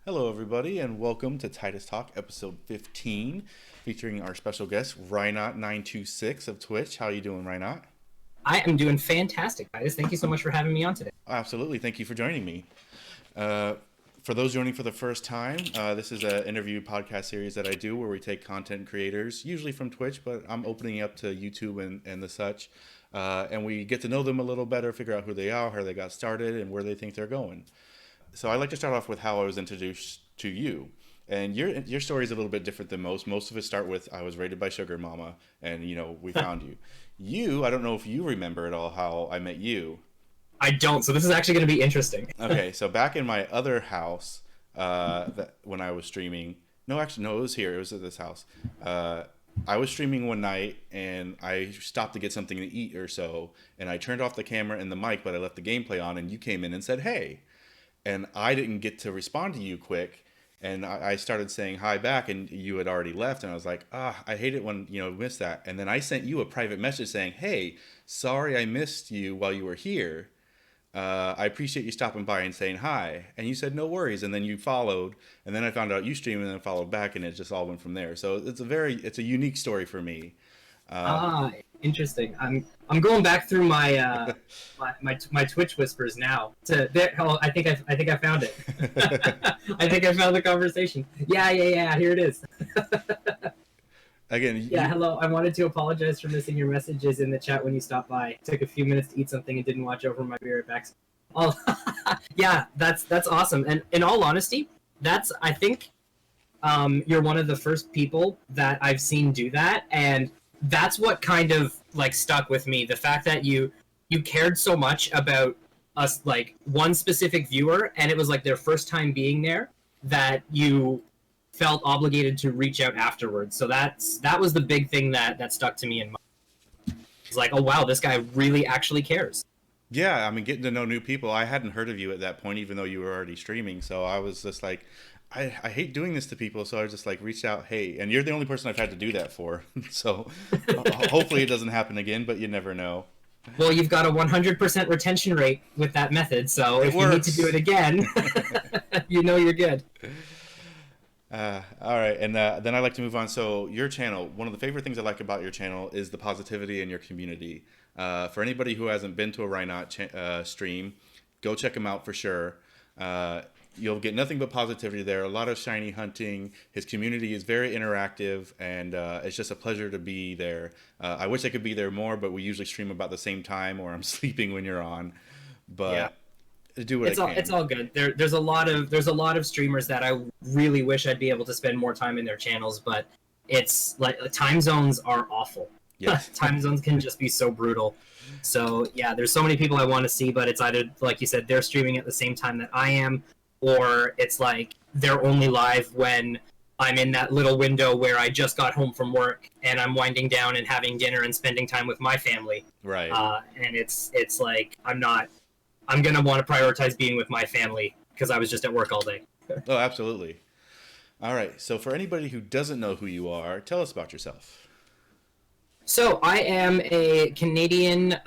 Hello, everybody, and welcome to Tidus Talk, episode 15, featuring our special guest, Rynot926 of Twitch. How are you doing, Rynot? I am doing fantastic, guys. Thank you so much for having me on today. Absolutely. Thank you for joining me. For those joining for the first time, this is an interview podcast series that I do where we take content creators, usually from Twitch, but I'm opening up to YouTube and the such, and we get to know them a little better, figure out who they are, how they got started, and where they think they're going. So I like to start off with how I was introduced to you. And your story is a little bit different than most. Most of it start with I was raided by Sugar Mama, and we found you. I don't know if you remember at all how I met you. I don't, so this is actually going to be interesting. Okay, so back in my other house, when I was streaming, no, it was here. It was at this house. I was streaming one night, and I stopped to get something to eat or so, and I turned off the camera and the mic, but I left the gameplay on, and you came in and said, "Hey." And I didn't get to respond to you quick, and I started saying hi back, and you had already left, and I was like, I hate it when, miss that. And then I sent you a private message saying, "Hey, sorry I missed you while you were here. I appreciate you stopping by and saying hi." And you said, "No worries." And then you followed, and then I found out you streamed and then followed back, and it just all went from there. So it's a unique story for me. Interesting. I'm going back through my my Twitch whispers now. To there, oh, I think I found it. I think I found the conversation. Yeah. Here it is. Again. Yeah. Hello. I wanted to apologize for missing your messages in the chat when you stopped by. It took a few minutes to eat something and didn't watch over my beer back. Oh, yeah. That's awesome. And in all honesty, I think you're one of the first people that I've seen do that, and that's what kind of stuck with me. The fact that you cared so much about us, one specific viewer, and it was their first time being there, that you felt obligated to reach out afterwards. So that was the big thing that stuck to me in mind. It's oh wow, this guy really actually cares. Yeah, I mean, getting to know new people. I hadn't heard of you at that point, even though you were already streaming. So I was just I hate doing this to people, so I just reached out, hey, and you're the only person I've had to do that for. So hopefully it doesn't happen again, but you never know. Well, you've got a 100% retention rate with that method, so if you need to do it again, you're good. All right, and then I like to move on. So your channel, one of the favorite things I like about your channel is the positivity in your community. For anybody who hasn't been to a Rynot stream, go check him out for sure. You'll get nothing but positivity there. A lot of shiny hunting. His community is very interactive, and it's just a pleasure to be there. I wish I could be there more, but we usually stream about the same time, or I'm sleeping when you're on. But yeah. Do what I can. It's all good. There's a lot of streamers that I really wish I'd be able to spend more time in their channels, but it's time zones are awful. Yes. Time zones can just be so brutal. So yeah, there's so many people I want to see, but it's either, like you said, they're streaming at the same time that I am, or it's they're only live when I'm in that little window where I just got home from work and I'm winding down and having dinner and spending time with my family. Right. And it's I'm going to want to prioritize being with my family because I was just at work all day. Oh, absolutely. All right. So for anybody who doesn't know who you are, tell us about yourself. So I am a Canadian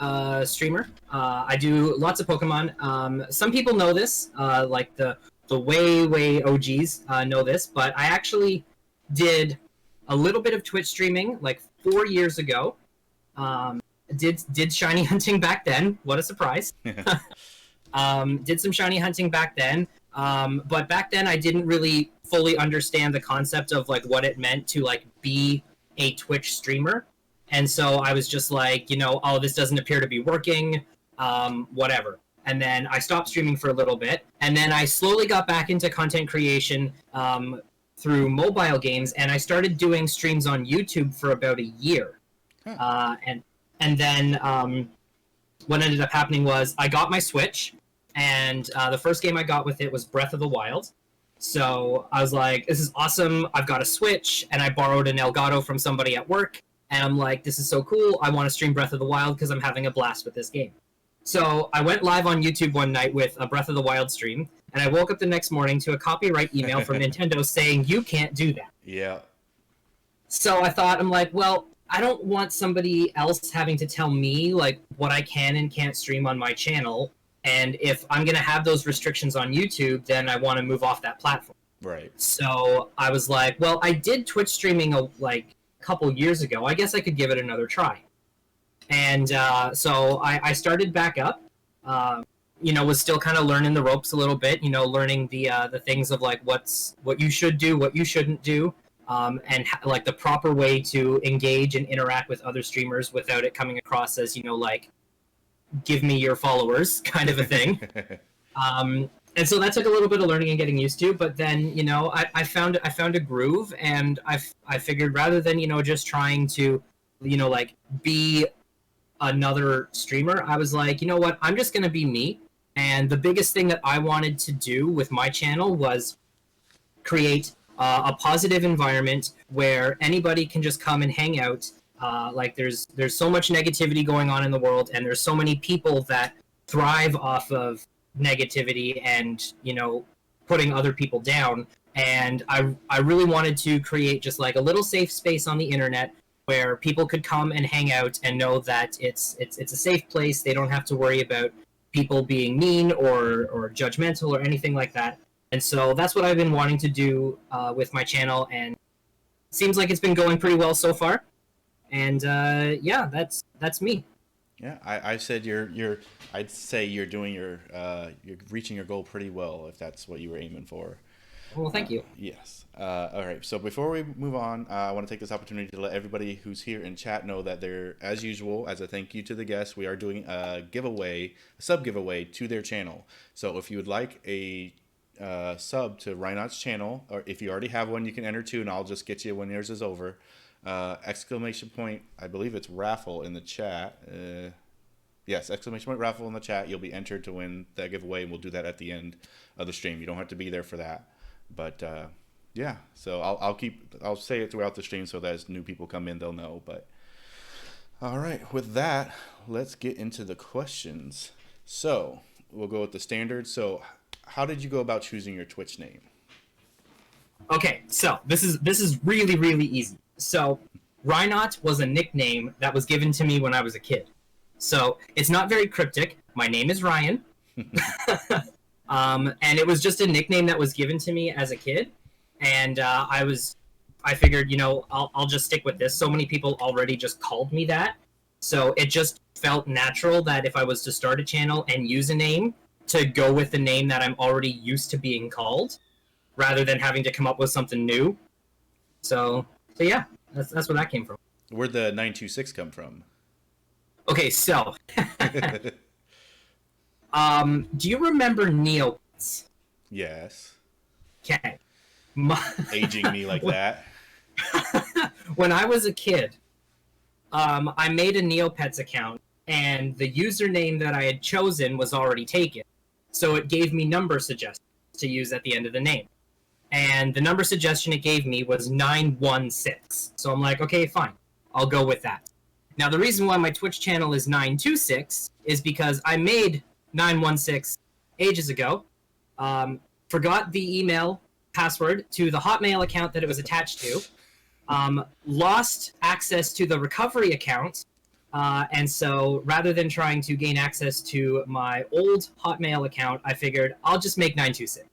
streamer. I do lots of Pokemon. Some people know this, the way OGs know this, but I actually did a little bit of Twitch streaming 4 years ago. Did shiny hunting back then. What a surprise. Did some shiny hunting back then. But back then I didn't really fully understand the concept of what it meant to be a Twitch streamer. And so I was just oh, this doesn't appear to be working, whatever. And then I stopped streaming for a little bit. And then I slowly got back into content creation through mobile games. And I started doing streams on YouTube for about a year. Huh. And then what ended up happening was I got my Switch. And the first game I got with it was Breath of the Wild. So I was this is awesome. I've got a Switch. And I borrowed an Elgato from somebody at work. And I'm this is so cool. I want to stream Breath of the Wild because I'm having a blast with this game. So I went live on YouTube one night with a Breath of the Wild stream, and I woke up the next morning to a copyright email from Nintendo saying, you can't do that. Yeah. So I thought, well, I don't want somebody else having to tell me, what I can and can't stream on my channel. And if I'm going to have those restrictions on YouTube, then I want to move off that platform. Right. So I was like, well, I did Twitch streaming like a couple years ago. I guess I could give it another try. And so I started back up. Was still kind of learning the ropes a little bit. Learning the things of like what you should do, what you shouldn't do, like the proper way to engage and interact with other streamers without it coming across as like give me your followers kind of a thing. And so that took a little bit of learning and getting used to. But then I found a groove, and I figured rather than just trying to like be another streamer, I was like, you know what, I'm just gonna be me. And the biggest thing that I wanted to do with my channel was create a positive environment where anybody can just come and hang out. Like there's so much negativity going on in the world, and there's so many people that thrive off of negativity and putting other people down. And I really wanted to create just like a little safe space on the internet where people could come and hang out and know that it's a safe place. They don't have to worry about people being mean or judgmental or anything like that. And so that's what I've been wanting to do with my channel, and it seems like it's been going pretty well so far. And yeah, that's me. Yeah, I said I'd say you're doing you're reaching your goal pretty well, if that's what you were aiming for. Well, thank you. Yes. All right. So before we move on, I want to take this opportunity to let everybody who's here in chat know that they're, as usual, as a thank you to the guests, we are doing a sub giveaway to their channel. So if you would like a sub to Rynot's channel, or if you already have one, you can enter too, and I'll just get you when yours is over. Exclamation point, I believe it's raffle in the chat. Yes, exclamation point raffle in the chat. You'll be entered to win that giveaway, and we'll do that at the end of the stream. You don't have to be there for that. But yeah, so I'll say it throughout the stream so that as new people come in, they'll know. But all right, with that, let's get into the questions. So we'll go with the standard. So how did you go about choosing your Twitch name? Okay, so this is really, really easy. So Rynot was a nickname that was given to me when I was a kid. So it's not very cryptic. My name is Ryan. And it was just a nickname that was given to me as a kid. And I figured, I'll just stick with this. So many people already just called me that. So it just felt natural that if I was to start a channel and use a name, to go with the name that I'm already used to being called, rather than having to come up with something new. So yeah, that's where that came from. Where'd the 926 come from? Okay, so do you remember Neopets? Yes. Okay. Aging me like that. When I was a kid, I made a Neopets account, and the username that I had chosen was already taken. So it gave me number suggestions to use at the end of the name. And the number suggestion it gave me was 916. So I'm like, okay, fine. I'll go with that. Now, the reason why my Twitch channel is 926 is because I made 916 ages ago, forgot the email password to the Hotmail account that it was attached to, lost access to the recovery account, and so rather than trying to gain access to my old Hotmail account, I figured I'll just make 926.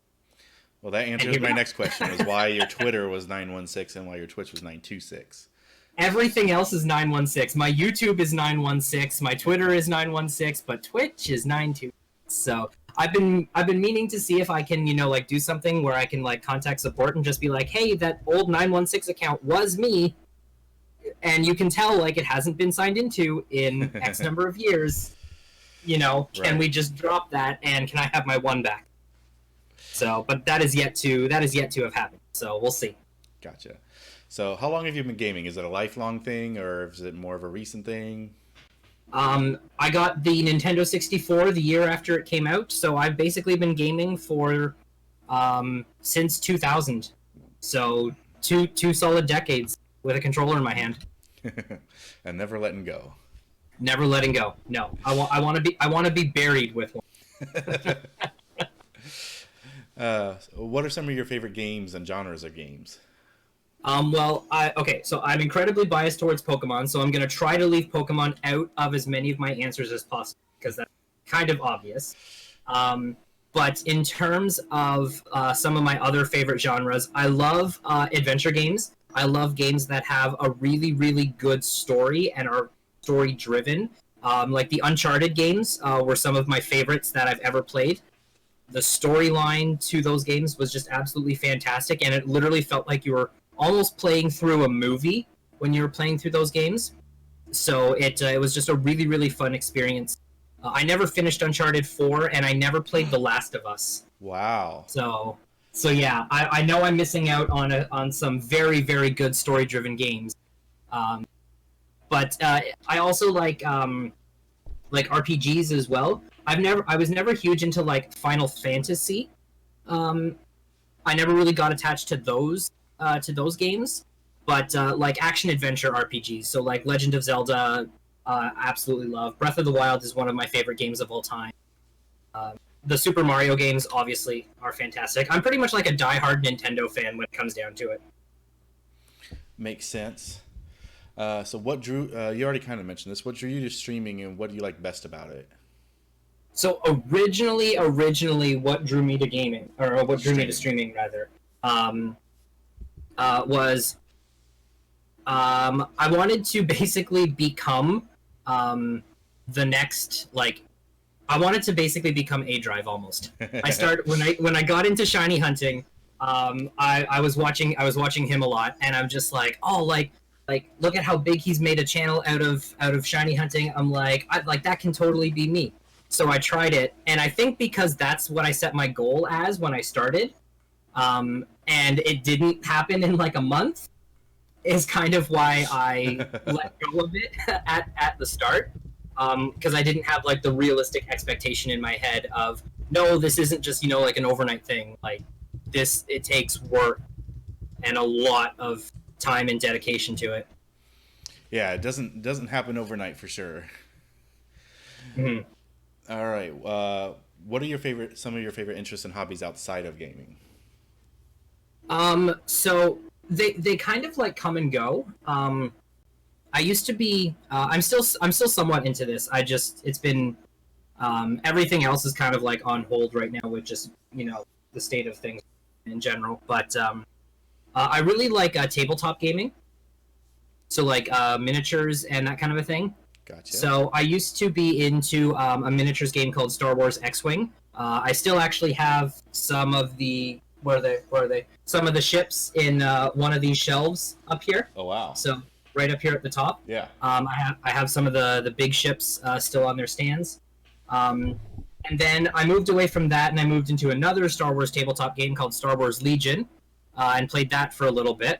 Well, that answers my next question, was why your Twitter was 916 and why your Twitch was 926. Everything else is 916. My YouTube is 916. My Twitter is 916, but Twitch is 926. So I've been meaning to see if I can, like do something where I can like contact support and just be like, hey, that old 916 account was me, and you can tell like it hasn't been signed into in X number of years. Can we just drop that, and can I have my one back? So, but that is yet to have happened. So we'll see. Gotcha. So how long have you been gaming? Is it a lifelong thing, or is it more of a recent thing? I got the Nintendo 64 the year after it came out, so I've basically been gaming for since 2000. So two solid decades with a controller in my hand. And never letting go. Never letting go. No, I want to be buried with one. What are some of your favorite games and genres of games? So I'm incredibly biased towards Pokemon, so I'm going to try to leave Pokemon out of as many of my answers as possible, because that's kind of obvious. But in terms of some of my other favorite genres, I love adventure games. I love games that have a really, really good story and are story driven. Like the Uncharted games were some of my favorites that I've ever played. The storyline to those games was just absolutely fantastic, and it literally felt like you were almost playing through a movie when you were playing through those games. So it was just a really, really fun experience. I never finished Uncharted 4, and I never played The Last of Us. Wow. So yeah, I know I'm missing out on some very, very good story-driven games. But I also like RPGs as well. I was never huge into like Final Fantasy. I never really got attached to those games, but like action adventure RPGs. So like Legend of Zelda, absolutely love. Breath of the Wild is one of my favorite games of all time. The Super Mario games obviously are fantastic. I'm pretty much like a diehard Nintendo fan when it comes down to it. Makes sense. So what drew, you already kind of mentioned this, what drew you to streaming and what do you like best about it? So originally, what drew me to gaming, or what drew me to streaming rather, was I wanted to basically become the next like I wanted to basically become A Drive almost. I started when I got into shiny hunting. I was watching him a lot, and I'm just like, oh, like look at how big he's made a channel out of shiny hunting. I'm like, that can totally be me. So I tried it, and I think because that's what I set my goal as when I started, and it didn't happen in like a month, is kind of why I let go of it at the start, because I didn't have like the realistic expectation in my head of, no, this isn't just like an overnight thing. Like this, it takes work and a lot of time and dedication to it. Yeah, it doesn't happen overnight for sure. Mm-hmm. All right. What are some of your favorite interests and hobbies outside of gaming? So they kind of like come and go. I used to be. I'm still somewhat into this. It's been everything else is kind of like on hold right now with just the state of things in general. But I really like tabletop gaming. So like miniatures and that kind of a thing. Gotcha. So I used to be into a miniatures game called Star Wars X-Wing. I still actually have some of the where are they? Some of the ships in one of these shelves up here. Oh wow! So right up here at the top. Yeah. I have some of the big ships still on their stands. And then I moved away from that, and I moved into another Star Wars tabletop game called Star Wars Legion, and played that for a little bit.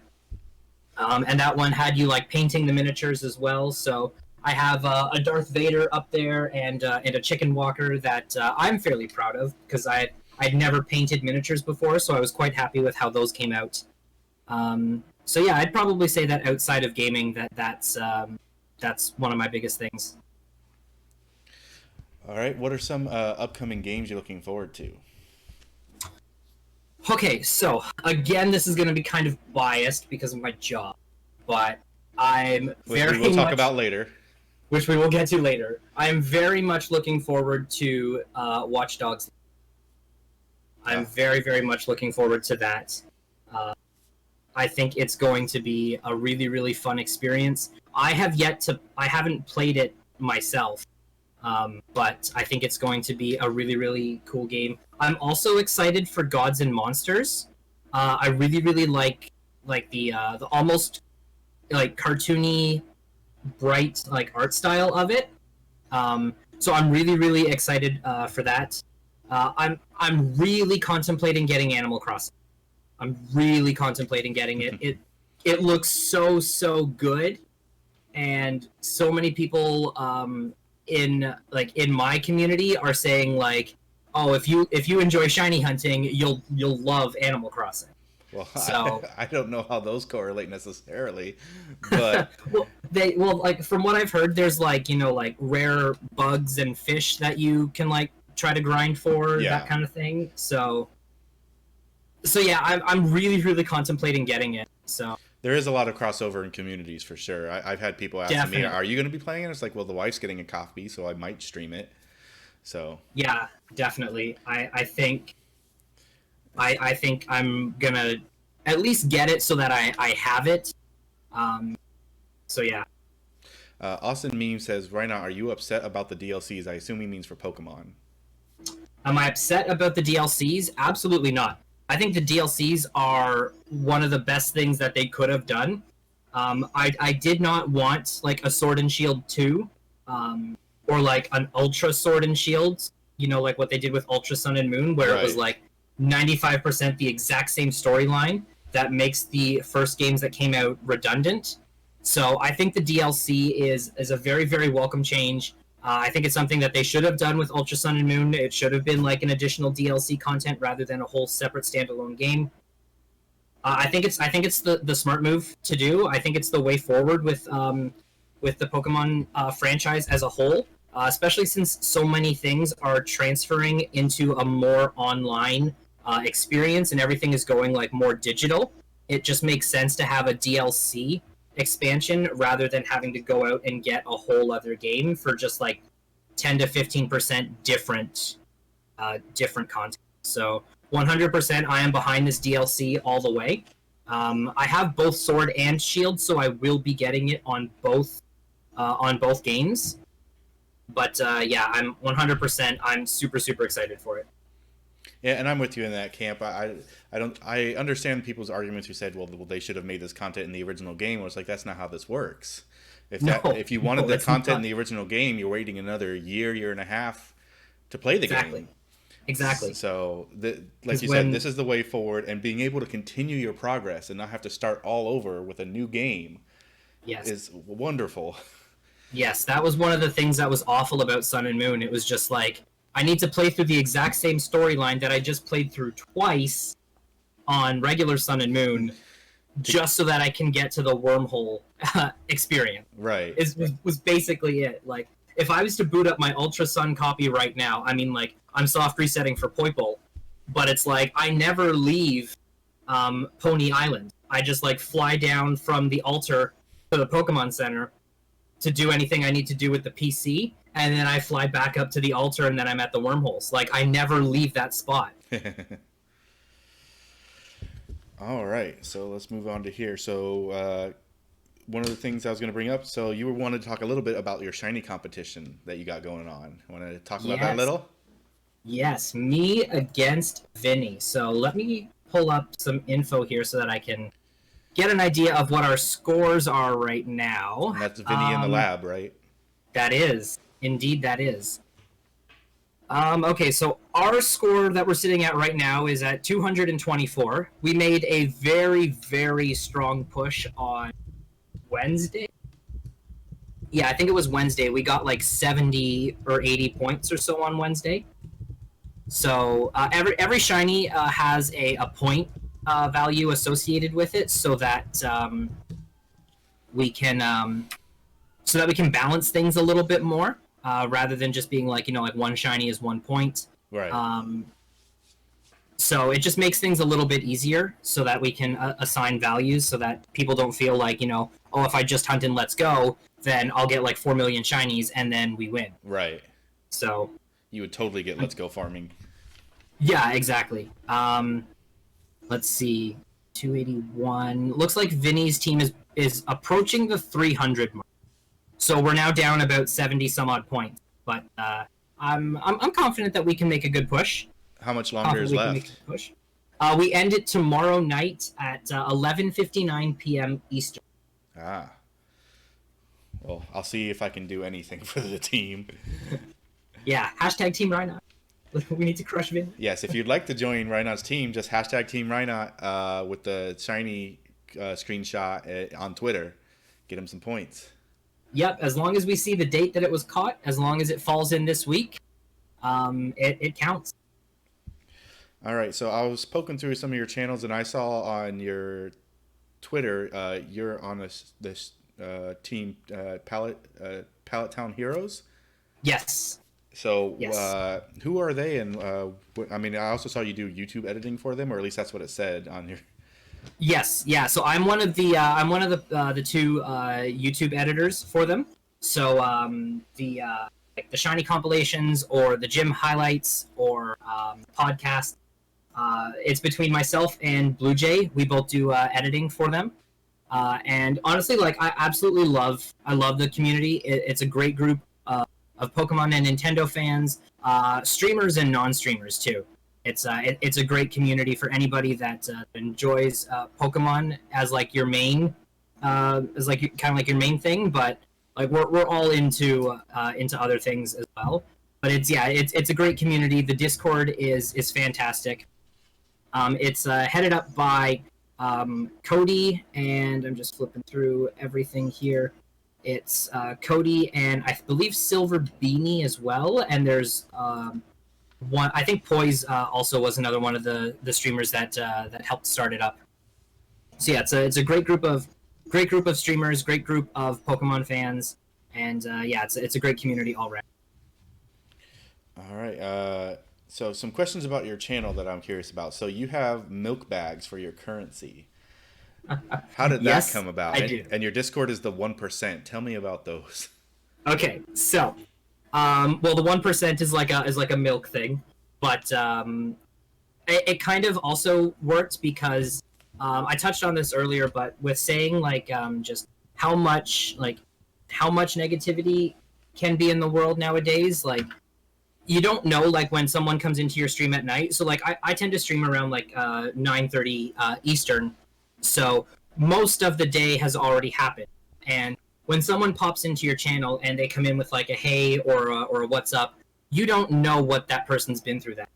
And that one had you like painting the miniatures as well. So I have a Darth Vader up there and a Chicken Walker that I'm fairly proud of because I'd never painted miniatures before, so I was quite happy with how those came out. So yeah, I'd probably say that outside of gaming, that's one of my biggest things. All right. What are some upcoming games you're looking forward to? Okay, so again, this is going to be kind of biased because of my job, but Which we will talk about later. Which we will get to later. I am very much looking forward to Watch Dogs. I'm very, very much looking forward to that. I think it's going to be a really, really fun experience. I haven't played it myself, but I think it's going to be a really, really cool game. I'm also excited for Gods and Monsters. I really, really like the almost like cartoony, bright like art style of it. So I'm really, really excited for that. I'm really contemplating getting Animal Crossing. I'm really contemplating getting it. It looks so good, and so many people in my community are saying like, oh, if you enjoy shiny hunting, you'll love Animal Crossing. Well, so I don't know how those correlate necessarily, but well, like from what I've heard, there's like like rare bugs and fish that you can like try to grind for, that kind of thing. So yeah, I'm really, really contemplating getting it. So there is a lot of crossover in communities for sure. I've had people asking me, "Are you going to be playing it?" It's like, well, the wife's getting a copy, so I might stream it. So Yeah, definitely. I think I'm gonna at least get it so that I have it. Um, so yeah. Austin Meme says, Rhino, are you upset about the DLCs? I assume he means for Pokemon. Am I upset about the DLCs? Absolutely not. I think the DLCs are one of the best things that they could have done. I did not want like a Sword and Shield 2, or like an Ultra Sword and Shield, like what they did with Ultra Sun and Moon, where it was Right. like 95% the exact same storyline that makes the first games that came out redundant. So I think the DLC is a very, very welcome change. I think it's something that they should have done with Ultra Sun and Moon. It should have been like an additional DLC content rather than a whole separate standalone game. I think it's the smart move to do. I think it's the way forward with the Pokemon franchise as a whole, especially since so many things are transferring into a more online experience and everything is going like more digital. It just makes sense to have a DLC expansion rather than having to go out and get a whole other game for just like 10 to 15% different content. So 100% I am behind this DLC all the way. I have both Sword and Shield, so I will be getting it on both games. But yeah, I'm 100%. I'm super super excited for it. Yeah, and I'm with you in that camp. I understand people's arguments who said, well, they should have made this content in the original game. Well, it's like that's not how this works. No, If you wanted no, the it's content in not. the original game, you're waiting another year and a half to play the Exactly, game. exactly. So, like Because you said, this is the way forward, and being able to continue your progress and not have to start all over with a new game yes, is wonderful. yes, that was one of the things that was awful about Sun and Moon. It was just like I need to play through the exact same storyline that I just played through twice on regular Sun and Moon, just so that I can get to the wormhole experience. Right. Was basically it. Like if I was to boot up my Ultra Sun copy right now, I mean, like I'm soft resetting for Poiple, but it's like I never leave Pony Island. I just like fly down from the altar to the Pokemon Center to do anything I need to do with the PC, and then I fly back up to the altar, and then I'm at the wormholes. Like I never leave that spot. All right, so let's move on to here. So, one of the things I was going to bring up, so you wanted to talk a little bit about your shiny competition that you got going on. Want to talk about that a Yes, little? yes, me against Vinny. So let me pull up some info here so that I can get an idea of what our scores are right now. And that's Vinny in the lab, right? That is. Indeed, that is. Okay, so our score that we're sitting at right now is at 224. We made a very, very strong push on Wednesday. Yeah, I think it was Wednesday. We got like 70 or 80 points or so on Wednesday. So every shiny has a point value associated with it, so that we can balance things a little bit more, rather than just being like like one shiny is 1 point. Right. So it just makes things a little bit easier, so that we can assign values, so that people don't feel like oh, if I just hunt and let's go, then I'll get like 4 million shinies and then we win. Right. So You would totally get let's go farming. yeah, exactly. Let's see, 281. Looks like Vinny's team is approaching the 300 mark. So we're now down about 70 some odd points. But I'm confident that we can make a good push. How much longer is left? Push. We end it tomorrow night at 11:59 p.m. Eastern. Ah. Well, I'll see if I can do anything for the team. Yeah, hashtag Team Rynot. We need to crush Vin. Yes, if you'd like to join Rynot's team, just hashtag Team Rynot with the shiny screenshot on Twitter. Get him some points. Yep, as long as we see the date that it was caught, as long as it falls in this week, it counts. All right, so I was poking through some of your channels, and I saw on your Twitter you're on this team Pallet Town Heroes. Yes. So Yes. who are they? And I mean, I also saw you do YouTube editing for them, or at least that's what it said on your. Yes, yeah. So I'm one of the two YouTube editors for them. So like the shiny compilations or the gym highlights or podcast. It's between myself and Blue Jay. We both do editing for them. And honestly, like I love the community. It's a great group of Pokemon and Nintendo fans, streamers and non-streamers too. It's a great community for anybody that enjoys Pokemon as like your main, as like kind of like your main thing. But like we're all into other things as well. But it's a great community. The Discord is fantastic. It's headed up by Cody, and I'm just flipping through everything here. It's Cody and I believe Silver Beanie as well, and there's one. I think Poise also was another one of the streamers that helped start it up. So yeah, it's a great group of streamers, great group of Pokemon fans, and yeah, it's a great community all around. All right. So some questions about your channel that I'm curious about. So you have milk bags for your currency. How did that come about? I do. And your Discord is the 1%. Tell me about those. Okay, so well, the 1% is like a milk thing, but it kind of also worked because I touched on this earlier, but with saying like just how much negativity can be in the world nowadays, like you don't know like when someone comes into your stream at night. So like I tend to stream around like 9:30 Eastern. So most of the day has already happened. And when someone pops into your channel and they come in with like a hey or a what's up, you don't know what that person's been through that.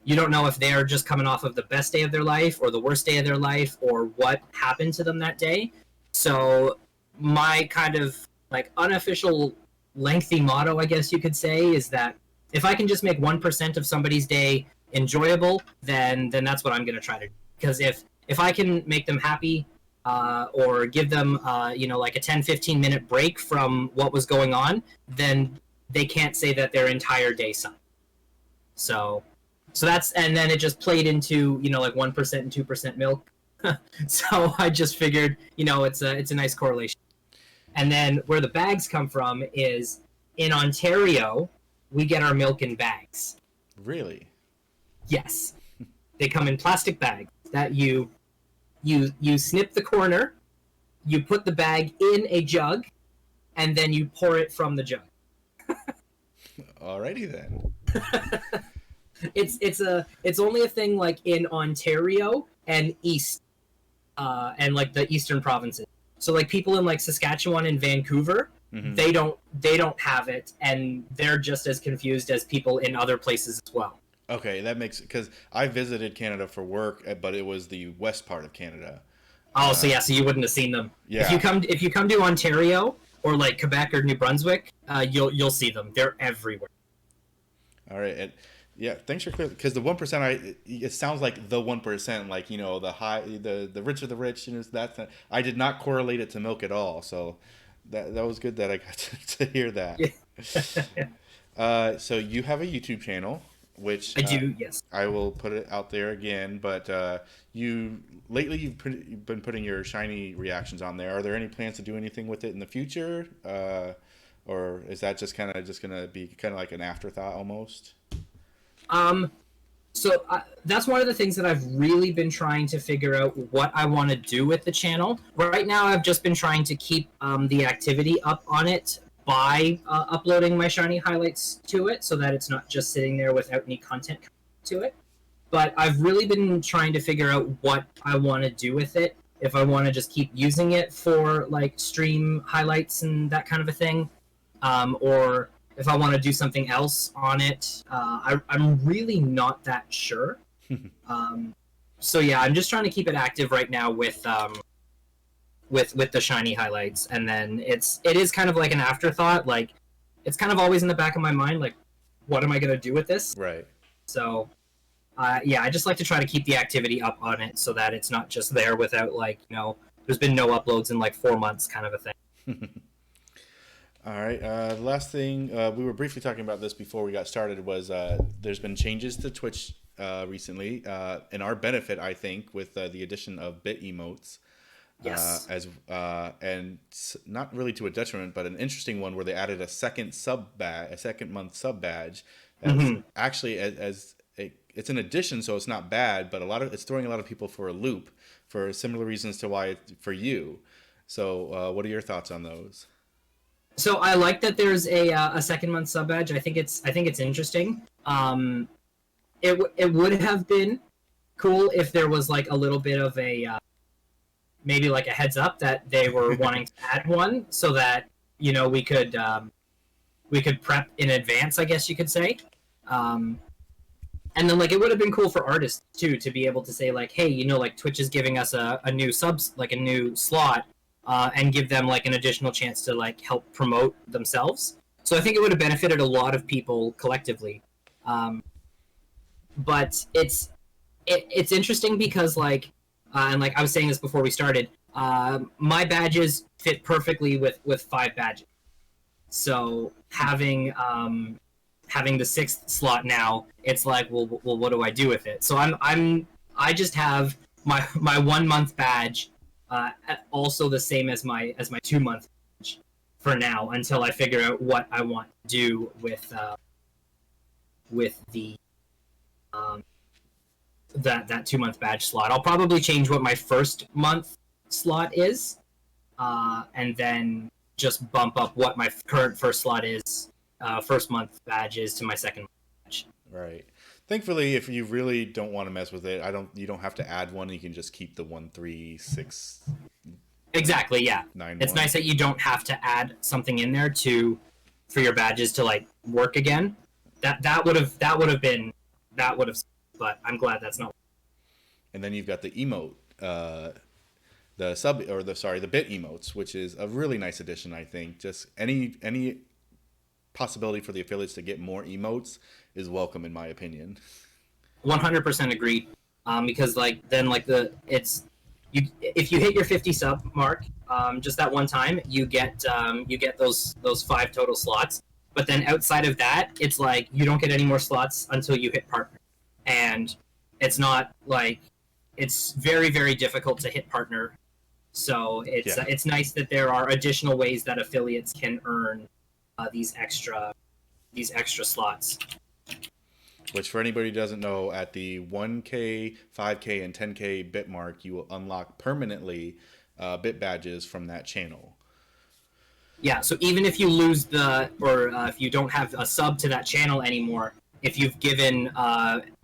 You don't know if they're just coming off of the best day of their life or the worst day of their life or what happened to them that day. So my kind of like unofficial lengthy motto, I guess you could say, is that if I can just make 1% of somebody's day enjoyable, then that's what I'm going to try to do. Because if I can make them happy or give them, like a 10-15 minute break from what was going on, then they can't say that their entire day sucked. So that's, and then it just played into, like 1% and 2% milk. So I just figured, it's a nice correlation. And then where the bags come from is in Ontario, we get our milk in bags. Really? Yes. They come in plastic bags that you snip the corner, you put the bag in a jug, and then you pour it from the jug. Alrighty then. It's only a thing like in Ontario and and like the eastern provinces. So like people in like Saskatchewan and Vancouver, mm-hmm. they don't have it, and they're just as confused as people in other places as well. Okay, that makes, because I visited Canada for work, but it was the west part of Canada. Oh, so you wouldn't have seen them. Yeah. If you come to Ontario or like Quebec or New Brunswick, you'll see them. They're everywhere. All right, and yeah, thanks for clear, because the 1%, it sounds like the 1%, like the rich of the rich, that's not, I did not correlate it to milk at all, so that was good that I got to hear that. Yeah. So you have a YouTube channel, which I do, yes. I will put it out there again, but you've been putting your shiny reactions on there. Are there any plans to do anything with it in the future, or is that just kind of going to be kind of like an afterthought almost? So that's one of the things that I've really been trying to figure out what I want to do with the channel. Right now, I've just been trying to keep the activity up on it by uploading my shiny highlights to it, so that it's not just sitting there without any content to it. But I've really been trying to figure out what I want to do with it. If I want to just keep using it for like stream highlights and that kind of a thing, or if I want to do something else on it. I'm really not that sure. So yeah, I'm just trying to keep it active right now with the shiny highlights, and then it is kind of like an afterthought. Like it's kind of always in the back of my mind, like what am I gonna do with this? Right. So yeah, I just like to try to keep the activity up on it so that it's not just there without like there's been no uploads in like 4 months kind of a thing. All right. The last thing, we were briefly talking about this before we got started, was there's been changes to Twitch recently, in our benefit, I think, with the addition of bit emotes. Yes. as and not really to a detriment, but an interesting one where they added a second month sub badge. That's Hmm. actually it's an addition, so it's not bad, but it's throwing a lot of people for a loop for similar reasons to why for you. So, what are your thoughts on those? So I like that there's a second month sub badge. I think it's interesting. It would have been cool if there was like a little bit of a maybe like a heads up that they were wanting to add one, so that we could prep in advance, I guess you could say. Um, and then like it would have been cool for artists too to be able to say like, hey, like Twitch is giving us a new subs, like a new slot, and give them like an additional chance to like help promote themselves. So I think it would have benefited a lot of people collectively. Um, but it's interesting because like and like I was saying this before we started, my badges fit perfectly with 5 badges. So having the 6th slot now, it's like, well, what do I do with it? So I just have my 1 month badge, also the same as my 2 month badge for now until I figure out what I want to do with the um, that 2 month badge slot. I'll probably change what my first month slot is, and then just bump up what my current first slot is, first month badge is to my second month badge. Right. Thankfully, if you really don't want to mess with it, you don't have to add one. You can just keep the 13691. Exactly, yeah. It's nice that you don't have to add something in there for your badges to like work again. That would have but I'm glad that's not. And then you've got the emote, the sub or the bit emotes, which is a really nice addition. I think just any possibility for the affiliates to get more emotes is welcome, in my opinion. 100% agreed. Because like then like if you hit your 50 sub mark, just that one time, you get those 5 total slots. But then outside of that, it's like you don't get any more slots until you hit partner, and it's not like it's very very difficult to hit partner. So it's nice that there are additional ways that affiliates can earn these extra slots. Which, for anybody who doesn't know, at the 1K, 5K, and 10K bit mark, you will unlock permanently bit badges from that channel. Yeah, so even if you lose if you don't have a sub to that channel anymore, if you've given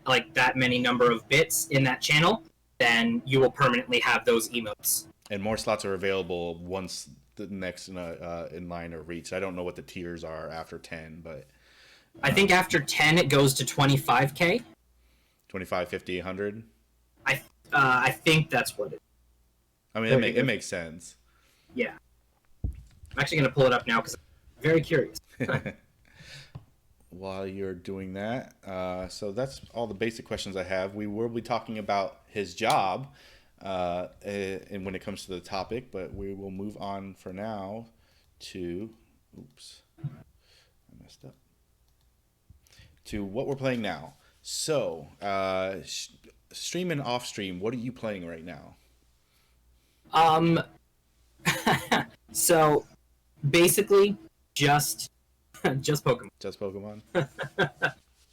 like that many number of bits in that channel, then you will permanently have those emotes. And more slots are available once the next in line are reached. I don't know what the tiers are after 10, but I think after 10 it goes to 25K. 25, 50, 100? I think that's what it is. I mean, it makes sense. Yeah. I'm actually going to pull it up now because I'm very curious. While you're doing that, so that's all the basic questions I have. We will be talking about his job and when it comes to the topic, but we will move on for now to... Oops. I messed up. To what we're playing now. So, stream and off stream, what are you playing right now? So basically just Pokemon. Just Pokemon?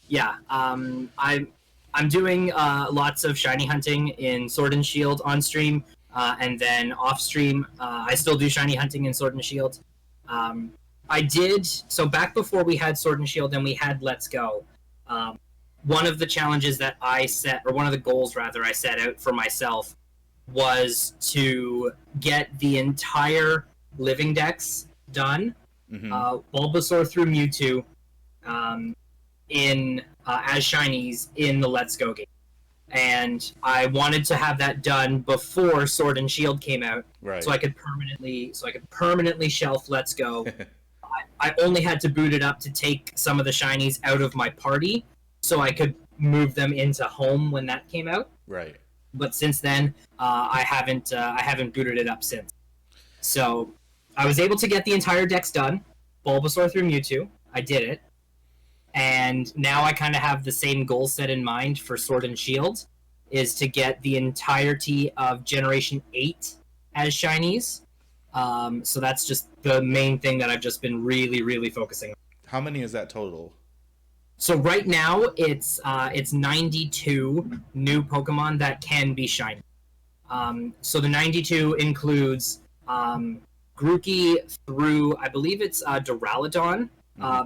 Yeah. I'm doing lots of shiny hunting in Sword and Shield on stream, and then off stream, I still do shiny hunting in Sword and Shield. I did so back before we had Sword and Shield and we had Let's Go. One of the challenges that I set, or one of the goals rather, I set out for myself was to get the entire living dex done, Bulbasaur through Mewtwo, in as shinies in the Let's Go game. And I wanted to have that done before Sword and Shield came out, right? So I could permanently shelf Let's Go. I only had to boot it up to take some of the shinies out of my party, so I could move them into home when that came out. Right. But since then, I haven't booted it up since. So I was able to get the entire dex done, Bulbasaur through Mewtwo. I did it, and now I kind of have the same goal set in mind for Sword and Shield, is to get the entirety of Generation 8 as shinies. So that's just the main thing that I've just been really, really focusing on. How many is that total? So right now it's 92 new Pokemon that can be shiny. So the 92 includes Grookey through, I believe it's Duraludon,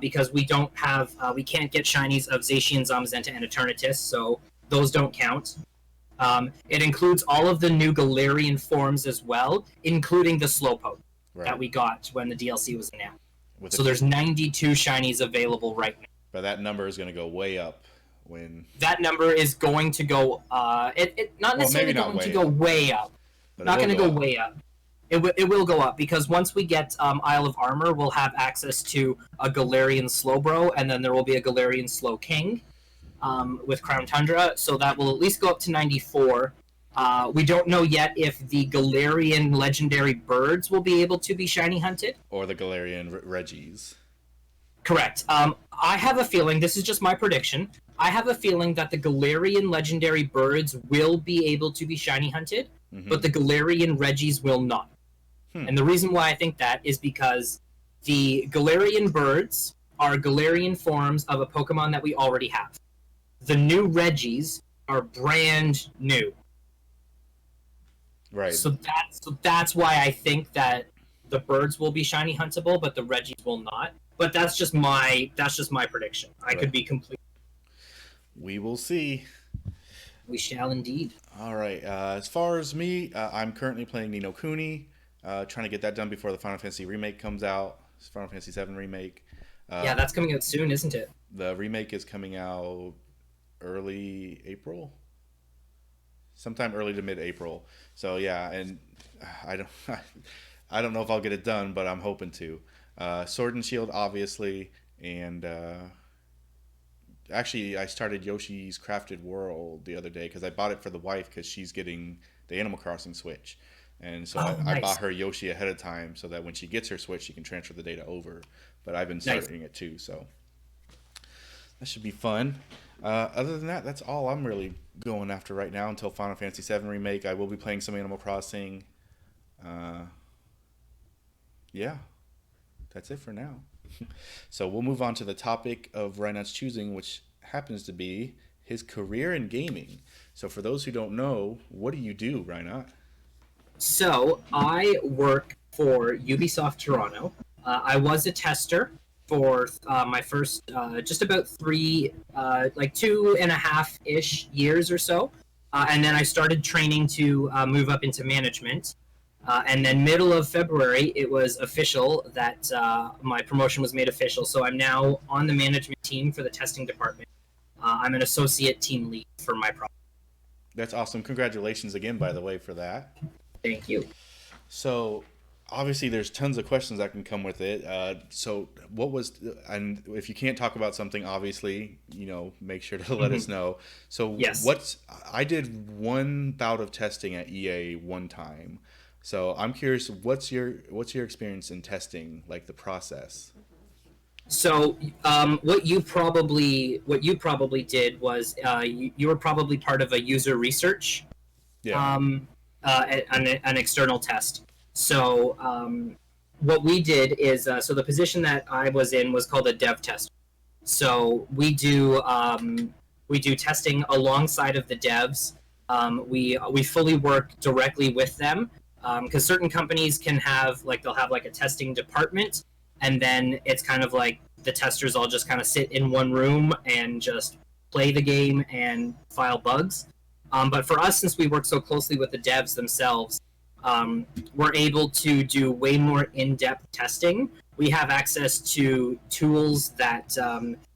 because we can't get shinies of Zacian, Zamazenta, and Eternatus, so those don't count. It includes all of the new Galarian forms as well, including the Slowpoke that we got when the DLC was announced. So there's 92 shinies available right now. But that number is going to go way up when... That number is going to go... not necessarily going to go way up. Not going to go way up. It will go up, because once we get Isle of Armor, we'll have access to a Galarian Slowbro, and then there will be a Galarian Slowking with Crown Tundra, so that will at least go up to 94. We don't know yet if the Galarian legendary birds will be able to be shiny hunted. Or the Galarian Reggies. Correct. I have a feeling, this is just my prediction, I have a feeling that the Galarian legendary birds will be able to be shiny hunted, but the Galarian Reggies will not. And the reason why I think that is because the Galarian birds are Galarian forms of a Pokemon that we already have. The new Reggies are brand new. Right. So that's why I think that the birds will be shiny huntable, but the Reggies will not. But that's just my prediction. I could be complete. We will see. We shall indeed. All right. As far as me, I'm currently playing Ni no Kuni, trying to get that done before the Final Fantasy remake comes out. It's Final Fantasy VII remake. Yeah, that's coming out soon, isn't it? The remake is coming out early April, sometime early to mid-April. So yeah, and I don't know if I'll get it done, but I'm hoping to. Sword and Shield, obviously, and actually I started Yoshi's Crafted World the other day because I bought it for the wife because she's getting the Animal Crossing Switch, and so I bought her Yoshi ahead of time so that when she gets her Switch she can transfer the data over. But I've been starting it too, so that should be fun. Other than that, that's all I'm really going after right now until Final Fantasy VII remake. I will be playing some Animal Crossing. Yeah. That's it for now. So we'll move on to the topic of Rynot's choosing, which happens to be his career in gaming. So for those who don't know, what do you do, Rynot? So I work for Ubisoft Toronto. I was a tester for my first just about 2.5-ish years or so. And then I started training to move up into management. And then middle of February, it was official that my promotion was made official. So I'm now on the management team for the testing department. I'm an associate team lead for my project. That's awesome. Congratulations again, by the way, for that. Thank you. So obviously there's tons of questions that can come with it. So what was, and if you can't talk about something, obviously, make sure to let us know. So yes. I did one bout of testing at EA one time. So I'm curious, what's your experience in testing, like the process? So what you probably did was you were probably part of a user research, an external test. So what we did is so the position that I was in was called a dev tester. So we do testing alongside of the devs. We fully work directly with them. Because certain companies can have they'll have a testing department, and then it's kind of like the testers all just kind of sit in one room and just play the game and file bugs. But for us, since we work so closely with the devs themselves, we're able to do way more in-depth testing. We have access to tools that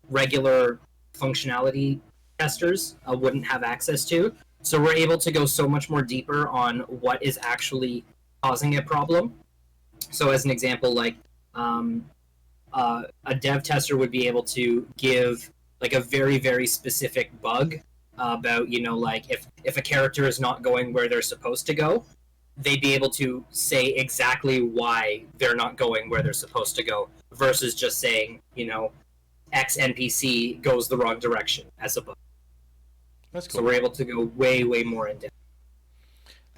regular functionality testers wouldn't have access to. So we're able to go so much more deeper on what is actually causing a problem. So as an example, a dev tester would be able to give a very, very specific bug about, if a character is not going where they're supposed to go, they'd be able to say exactly why they're not going where they're supposed to go versus just saying, X NPC goes the wrong direction as a bug. That's cool. So we're able to go way, way more in depth.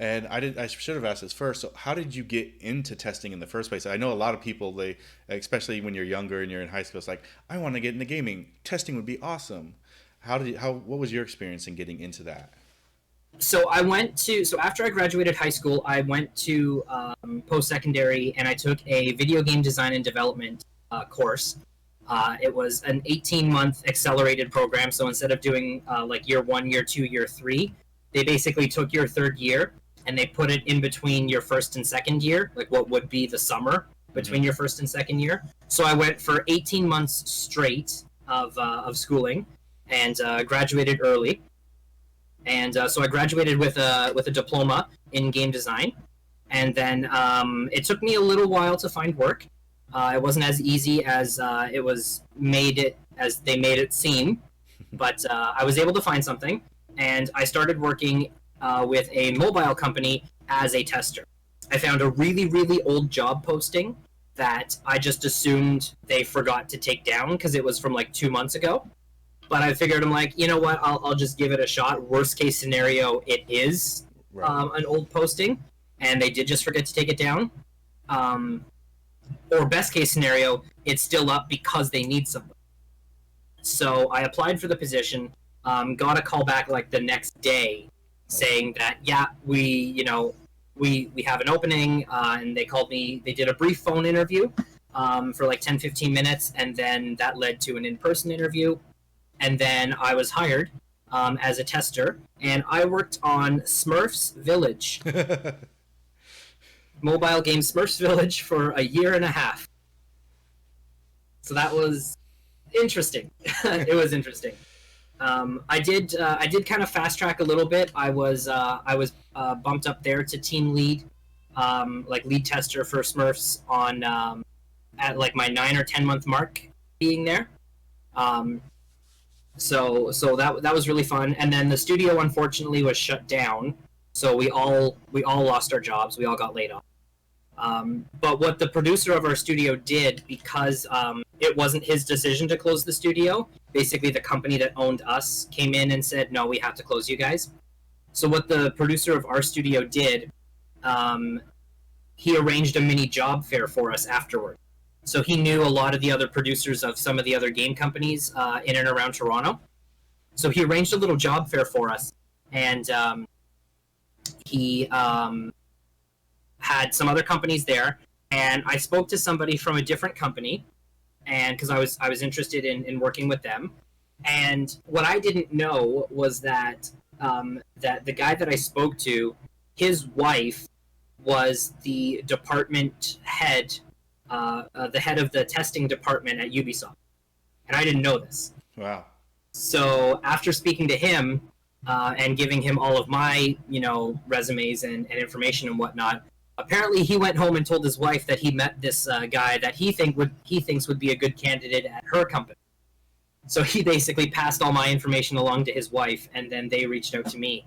And I should have asked this first. So, how did you get into testing in the first place? I know a lot of people, they, especially when you're younger and you're in high school, it's like, I want to get into gaming. Testing would be awesome. What was your experience in getting into that? So after I graduated high school, I went to post-secondary, and I took a video game design and development course. It was an 18-month accelerated program. So instead of doing like year 1, year 2, year 3, they basically took your third year and they put it in between your first and second year, like what would be the summer between your first and second year. So I went for 18 months straight of schooling, and graduated early. And so I graduated with a diploma in game design, and then it took me a little while to find work. It wasn't as easy as they made it seem, but I was able to find something, and I started working with a mobile company as a tester. I found a really, really old job posting that I just assumed they forgot to take down because it was from like 2 months ago. But I figured, I'm like, you know what, I'll just give it a shot. Worst case scenario, it is an old posting, and they did just forget to take it down. Or best case scenario, it's still up because they need somebody. So I applied for the position, got a call back like the next day saying that, yeah, we have an opening, and they called me. They did a brief phone interview for like 10-15 minutes, and then that led to an in-person interview. And then I was hired as a tester, and I worked on Smurfs Village. Mobile game Smurfs Village for a year and a half. So that was interesting. It was interesting. I did kind of fast track a little bit. I was bumped up there to team lead, like lead tester for Smurfs on at like my 9 or 10 month mark being there. So that was really fun. And then the studio unfortunately was shut down, so we all lost our jobs. We all got laid off. But what the producer of our studio did, because it wasn't his decision to close the studio, basically the company that owned us came in and said, no, we have to close you guys. So what the producer of our studio did, he arranged a mini job fair for us afterward. So he knew a lot of the other producers of some of the other game companies in and around Toronto. So he arranged a little job fair for us, and he had some other companies there. And I spoke to somebody from a different company, and because I was interested in working with them. And what I didn't know was that that the guy that I spoke to, his wife was the department head. The head of the testing department at Ubisoft. And I didn't know this. Wow. So after speaking to him and giving him all of my, resumes and information and whatnot, apparently he went home and told his wife that he met this guy that he thinks would be a good candidate at her company. So he basically passed all my information along to his wife, and then they reached out to me.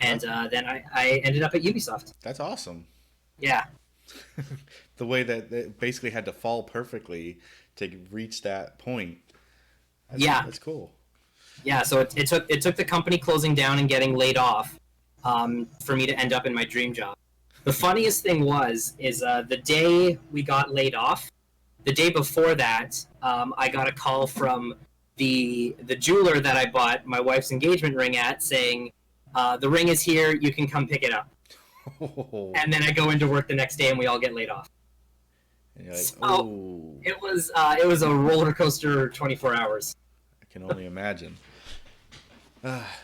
And then I ended up at Ubisoft. That's awesome. Yeah. The way that it basically had to fall perfectly to reach that point. That's cool. Yeah, so it took the company closing down and getting laid off for me to end up in my dream job. The funniest thing is the day we got laid off, the day before that, I got a call from the jeweler that I bought my wife's engagement ring at, saying, the ring is here, you can come pick it up. Oh. And then I go into work the next day and we all get laid off. And you're like, so it was a roller coaster 24 hours. I can only imagine.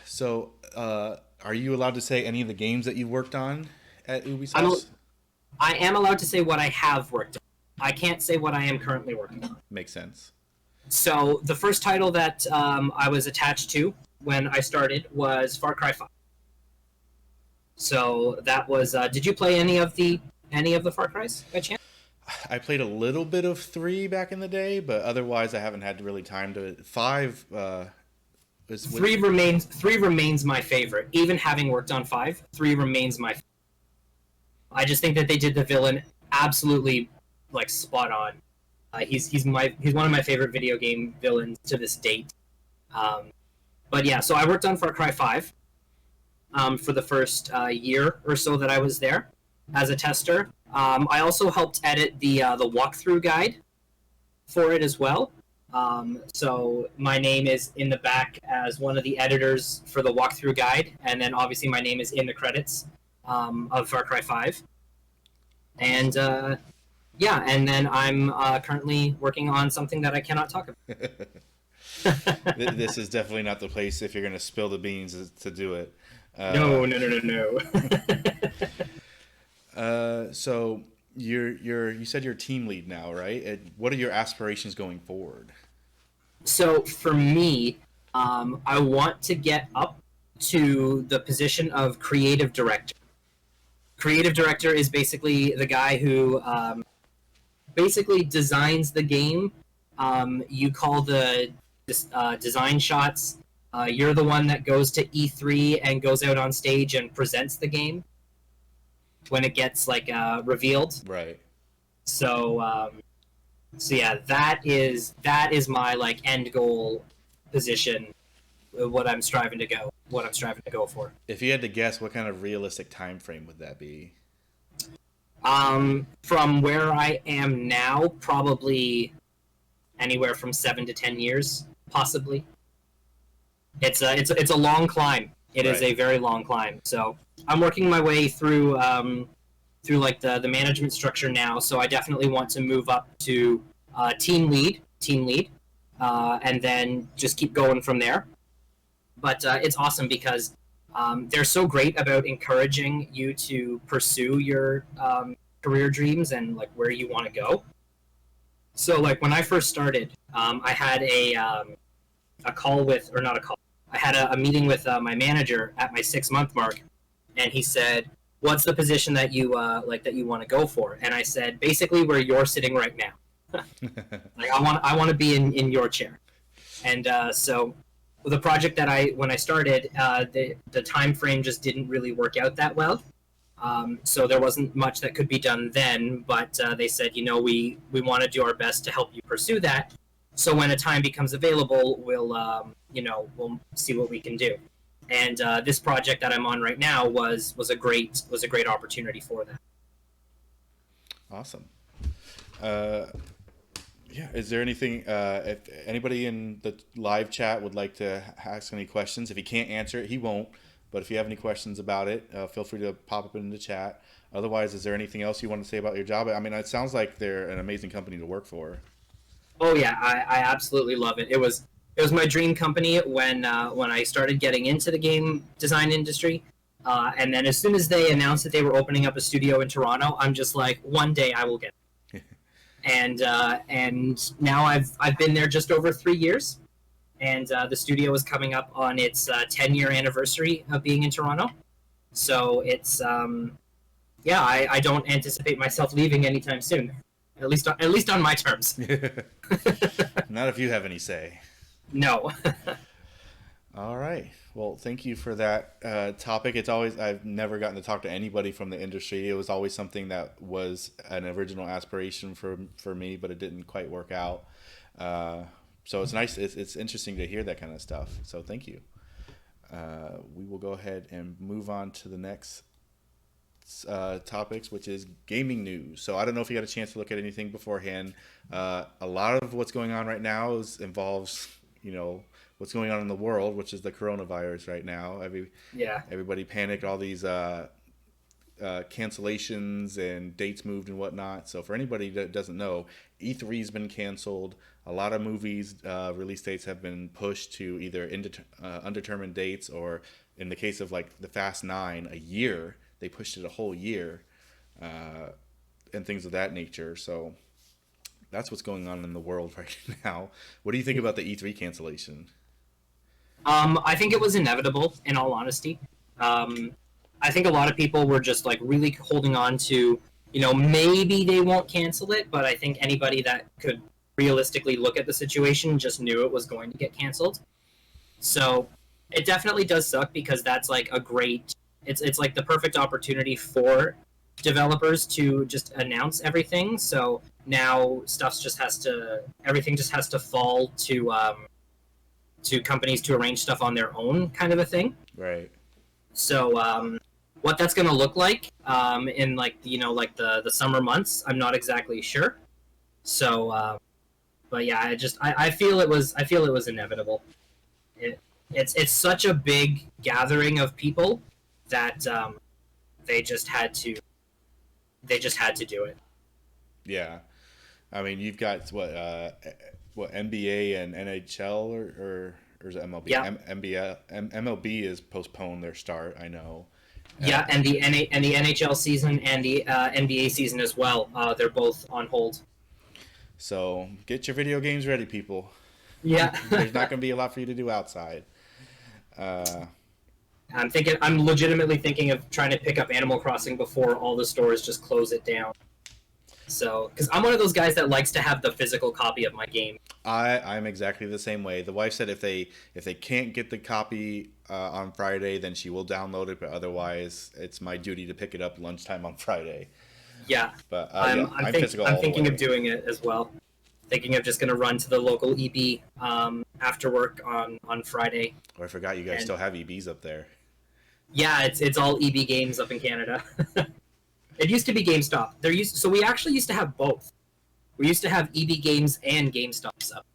So are you allowed to say any of the games that you worked on at Ubisoft? I am allowed to say what I have worked on. I can't say what I am currently working on. Makes sense. So the first title that I was attached to when I started was Far Cry 5. So that was. Did you play any of the Far Cries by chance? I played a little bit of 3 back in the day, but otherwise I haven't had really time to. 5. 3 remains my favorite. Even having worked on 5, 3 remains my favorite. I just think that they did the villain absolutely like spot on. He's one of my favorite video game villains to this date. But yeah, so I worked on Far Cry 5. for the first year or so that I was there as a tester. I also helped edit the walkthrough guide for it as well. So my name is in the back as one of the editors for the walkthrough guide, and then obviously my name is in the credits of Far Cry 5. And yeah, and then I'm currently working on something that I cannot talk about. This is definitely not the place if you're going to spill the beans to do it. No. So you said you're team lead now, right? And what are your aspirations going forward? So for me, I want to get up to the position of creative director. Creative director is basically the guy who basically designs the game. You call the design shots. You're the one that goes to E3 and goes out on stage and presents the game when it gets like revealed. Right. So yeah, that is my like end goal position. What I'm striving to go for. If you had to guess, what kind of realistic time frame would that be? From where I am now, probably anywhere from 7 to 10 years, possibly. It's a long climb. It is a very long climb. So I'm working my way through like the management structure now. So I definitely want to move up to team lead, and then just keep going from there. But it's awesome because they're so great about encouraging you to pursue your career dreams and like where you want to go. So like when I first started, I had a call with, or not a call, I had a meeting with my manager at my 6-month mark, and he said, "What's the position that you that you want to go for?" And I said, basically where you're sitting right now. Like I want to be in your chair. And so the project that when I started, the time frame just didn't really work out that well. So there wasn't much that could be done then, but they said, we want to do our best to help you pursue that. So when a time becomes available, we'll see what we can do. And this project that I'm on right now was a great opportunity for that. Awesome. Yeah. Is there anything, if anybody in the live chat would like to ask any questions, if he can't answer it, he won't. But if you have any questions about it, feel free to pop up in the chat. Otherwise, is there anything else you want to say about your job? I mean, it sounds like they're an amazing company to work for. Oh yeah, I absolutely love it. It was my dream company when I started getting into the game design industry. And then as soon as they announced that they were opening up a studio in Toronto, I'm just like, one day I will get it. And now I've been there just over 3 years. And the studio is coming up on its 10-year anniversary of being in Toronto. So it's, I don't anticipate myself leaving anytime soon. At least on my terms. Not if you have any say. No. All right. Well, thank you for that topic. I've never gotten to talk to anybody from the industry. It was always something that was an original aspiration for me, but it didn't quite work out. So it's nice. It's interesting to hear that kind of stuff. So thank you. We will go ahead and move on to the next topics, which is gaming news. So I don't know if you got a chance to look at anything beforehand. A lot of what's going on right now involves what's going on in the world, which is the coronavirus right now. Everybody panicked. All these cancellations and dates moved and whatnot. So for anybody that doesn't know, E3 has been canceled. A lot of movies release dates have been pushed to either undetermined dates, or in the case of like the Fast 9, a year. They pushed it a whole year, and things of that nature. So that's what's going on in the world right now. What do you think about the E3 cancellation? I think it was inevitable, in all honesty. I think a lot of people were just like really holding on to, maybe they won't cancel it, but I think anybody that could realistically look at the situation just knew it was going to get canceled. So it definitely does suck, because that's like it's like the perfect opportunity for developers to just announce everything. So now everything just has to fall to companies to arrange stuff on their own, kind of a thing. Right. So what that's going to look like in like like the summer months, I'm not exactly sure. So, but yeah, I feel it was inevitable. It's such a big gathering of people that they just had to do it. Yeah, I mean, you've got what NBA and NHL or is it MLB? Yeah. MLB is postponed their start. I know. Yeah, and the NHL season and the NBA season as well. They're both on hold. So get your video games ready, people. Yeah. There's not going to be a lot for you to do outside. I'm legitimately thinking of trying to pick up Animal Crossing before all the stores just close it down. So, because I'm one of those guys that likes to have the physical copy of my game. I'm exactly the same way. The wife said if they can't get the copy on Friday, then she will download it. But otherwise, it's my duty to pick it up lunchtime on Friday. Yeah, but I'm thinking of doing it as well. Thinking of just going to run to the local EB after work on Friday. Oh, I forgot you guys still have EBs up there. Yeah, it's all EB Games up in Canada. It used to be GameStop. So we actually used to have both. We used to have EB Games and GameStops up.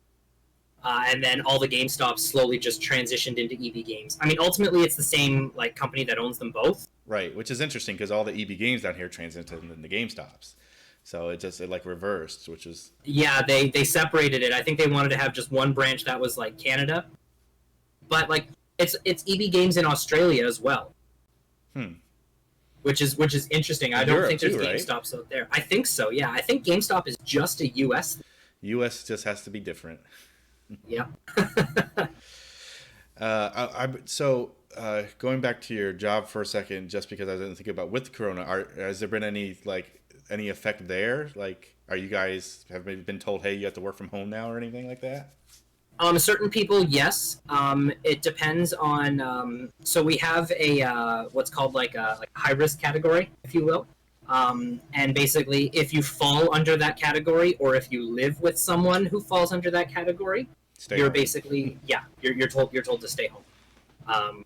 And then all the GameStops slowly just transitioned into EB Games. I mean, ultimately, it's the same like company that owns them both. Right, which is interesting because all the EB Games down here transitioned into GameStops. So it like reversed, which is... Yeah, they separated it. I think they wanted to have just one branch that was like Canada. But like it's EB Games in Australia as well. Which is interesting. I don't think there's GameStops out there. I think so. Yeah, I think GameStop is just a US. US just has to be different. Yeah. Going back to your job for a second, just because I didn't think about with Corona, has there been any effect there? Like, have maybe been told, hey, you have to work from home now or anything like that? Certain people, yes. It depends on. So we have a what's called like a high risk category, if you will. And basically, if you fall under that category, or if you live with someone who falls under that category, you're told to stay home.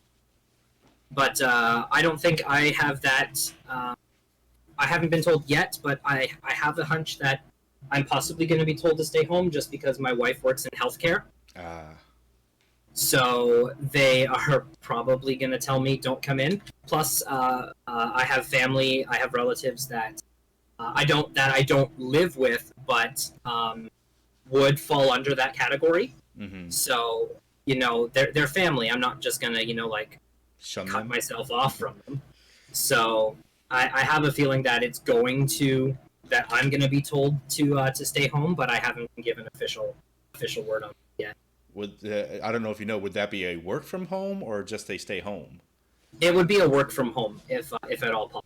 But I don't think I have that. I haven't been told yet, but I have a hunch that I'm possibly going to be told to stay home just because my wife works in healthcare. So they are probably going to tell me don't come in. Plus, I have family, I have relatives that I don't live with, but would fall under that category. Mm-hmm. So they're family. I'm not just gonna cut myself off from them. So I have a feeling that I'm gonna be told to stay home, but I haven't been given official word on it yet. I don't know if you know, would that be a work from home or just a stay home? It would be a work from home if at all possible.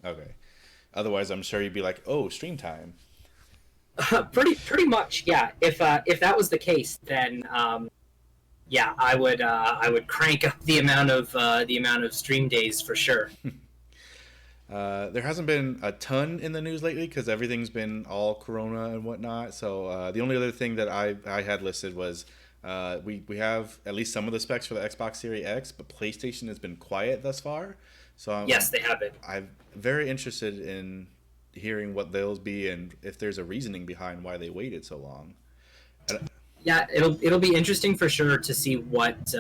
Okay. Otherwise, I'm sure you'd be like, oh, stream time. Pretty much, yeah. If that was the case, then yeah, I would crank up the amount of stream days for sure. There hasn't been a ton in the news lately because everything's been all Corona and whatnot. So the only other thing that I had listed was we have at least some of the specs for the Xbox Series X, but PlayStation has been quiet thus far. So yes, they have been. I'm very interested in hearing what those be and if there's a reasoning behind why they waited so long. Yeah, it'll be interesting for sure to see what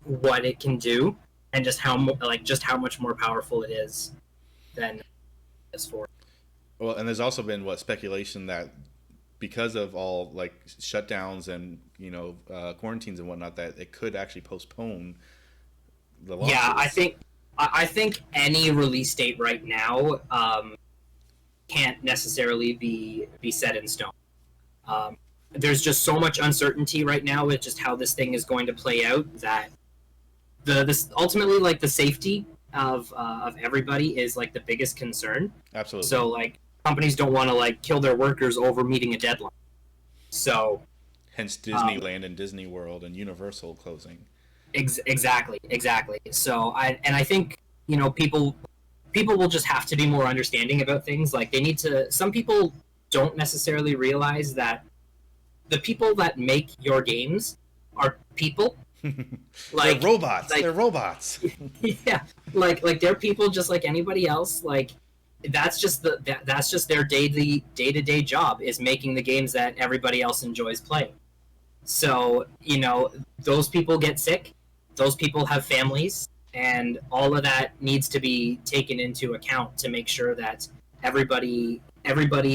it can do and just how much more powerful it is than PS4. Well, and there's also been speculation that because of all shutdowns and quarantines and whatnot, that it could actually postpone the launches. Yeah, I think any release date right now can't necessarily be set in stone. There's just so much uncertainty right now with just how this thing is going to play out that this ultimately the safety of everybody is the biggest concern. Absolutely. So companies don't want to kill their workers over meeting a deadline. So hence Disneyland and Disney World and Universal closing. Exactly. So I think people will just have to be more understanding about things. They need to. Some people don't necessarily realize that the people that make your games are people, They're Like, robots. like They're robots. yeah, like they're people just like anybody else. Like that's just their day-to-day job is making the games that everybody else enjoys playing. So, those people get sick, those people have families, and all of that needs to be taken into account to make sure that everybody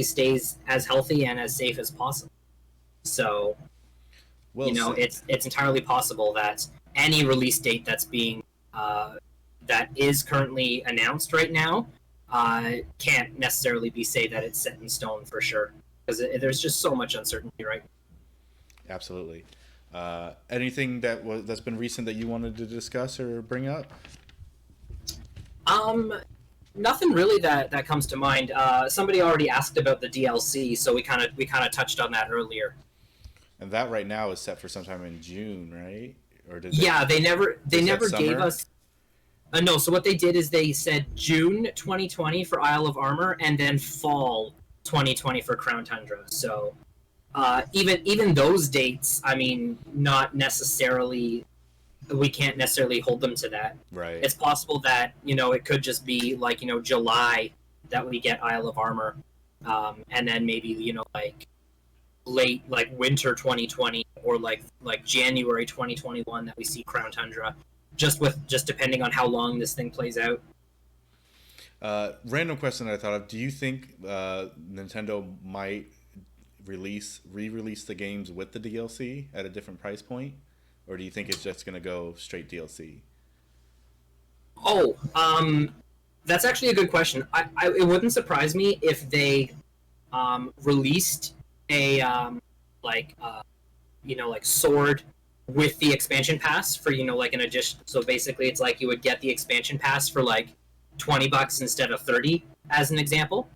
stays as healthy and as safe as possible. So, Well said. it's entirely possible that any release date that is currently announced right now can't necessarily be say that it's set in stone for sure because there's just so much uncertainty, right? Absolutely. Anything that's been recent that you wanted to discuss or bring up? Um, Nothing really that comes to mind. Somebody already asked about the DLC, so we kind of touched on that earlier. And that right now is set for sometime in June, right? Or did Yeah, they is that never gave summer? us. No, so what they did is they said June 2020 for Isle of Armor, and then fall 2020 for Crown Tundra. So even those dates, I mean, not necessarily. We can't necessarily hold them to that. Right. It's possible that it could just be like July that we get Isle of Armor, and then maybe like late like winter 2020 or like January 2021 that we see Crown Tundra, just depending on how long this thing plays out. Random question that I thought of. Do you think Nintendo might re-release the games with the DLC at a different price point? Or do you think it's just going to go straight DLC? Oh, that's actually a good question. It wouldn't surprise me if they released a like like sword with the expansion pass for like an addition. So basically, it's like you would get the expansion pass for like $20 instead of 30, as an example.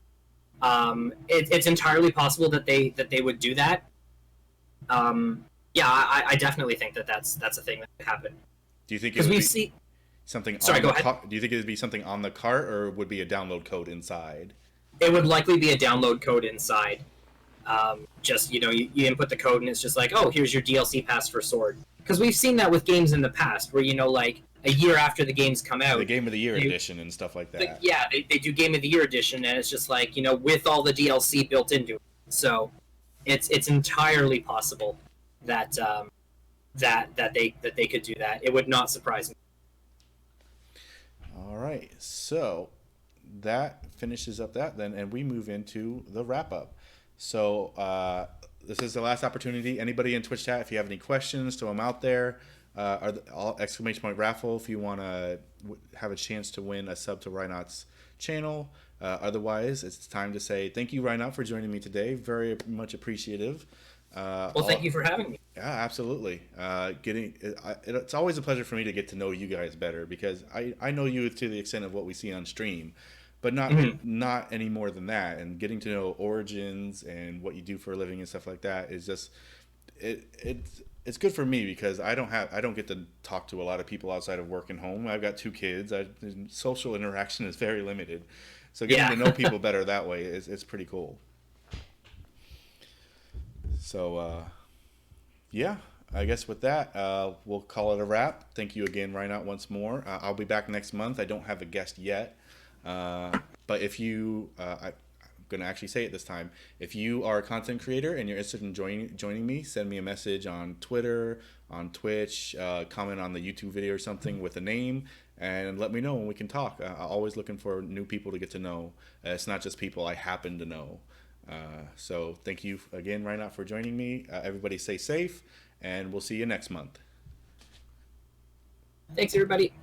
It's entirely possible that they would do that. Yeah, I definitely think that's a thing that could happen Do you think it because would we be see. something Sorry, on go the ahead. do you think it would be something on the cart or would be a download code inside? It would likely be a download code inside. Just you input the code and it's just like, oh, here's your DLC pass for Sword. Because we've seen that with games in the past, where like a year after the games come The out, Game of the Year edition and stuff like that. yeah, they do Game of the Year edition, and it's just like with all the DLC built into it. So it's entirely possible that they could do that. It would not surprise me. All right, so that finishes up that then, and we move into the wrap up. So this is the last opportunity. Anybody in Twitch chat, if you have any questions, throw them out there. All exclamation point raffle if you want to have a chance to win a sub to Rynot's channel. Otherwise, it's time to say thank you, Rynot, for joining me today. Very much appreciative. Well, thank you for having me. Yeah, absolutely. It's always a pleasure for me to get to know you guys better because I know you to the extent of what we see on stream, but not any more than that. And getting to know origins and what you do for a living and stuff like that is just it's good for me because I don't get to talk to a lot of people outside of work and home. I've got 2 kids. Social interaction is very limited, so getting to know people better that way is pretty cool. So. Yeah, I guess with that, we'll call it a wrap. Thank you again, Rynot, once more. I'll be back next month. I don't have a guest yet. But if I'm going to actually say it this time. If you are a content creator and you're interested in joining me, send me a message on Twitter, on Twitch, comment on the YouTube video or something with a name, and let me know and we can talk. I'm always looking for new people to get to know. It's not just people I happen to know. So thank you again, Rynot, for joining me. Everybody stay safe, and we'll see you next month. Thanks, everybody.